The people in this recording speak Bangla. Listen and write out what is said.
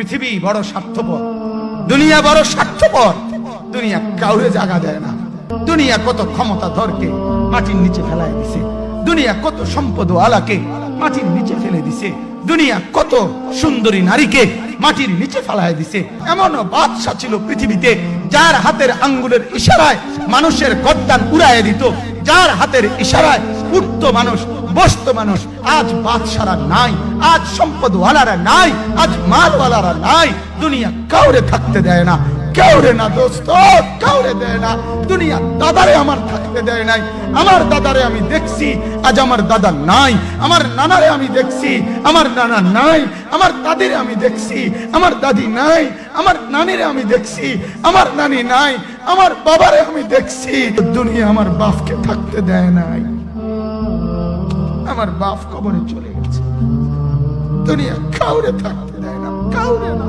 পৃথিবী বড় স্বার্থপর, দুনিয়া বড় স্বার্থপর। দুনিয়া কাউরে জায়গা দেয় না। দুনিয়া কত ক্ষমতাধরকে মাটির নিচে ফেলায় দিছে, দুনিয়া কত সম্পদ আলাকে মাটির নিচে ফেলে দিছে, দুনিয়া কত সুন্দরী নারীকে মাটির নিচে ফেলায় দিছে। এমনও বাদশা ছিল পৃথিবীতে যার হাতের আঙ্গুলের ইশারায় মানুষের গর্দান উড়াইয়ে দিত, যার হাতের ইশারায় উঠতো মানুষ, বসতো মানুষ। আজ বাদশারা নাই, আজ সম্পদওয়ালারা নাই, আজ মালওয়ালারা নাই। দুনিয়া কাউরে থাকতে দেয় না, কাউরে না দোস্ত, কাউরে দেয় না। দুনিয়া দাদারে আমার থাকতে দেয় নাই। আমার দাদারে আমি দেখছি, আজ আমার দাদা নাই। আমার নানারে আমি দেখছি, আমার নানা নাই। আমার দাদিরে আমি দেখছি, আমার দাদি নাই। আমার নানিরে আমি দেখছি, আমার নানি নাই। আমার বাবারে আমি দেখছি। দুনিয়া আমার বাপকে থাকতে দেয় নাই। আমার বাপ কবরে চলে গেছে। দুনিয়া কাউরে থাকতে দেয় না, কাউরে না।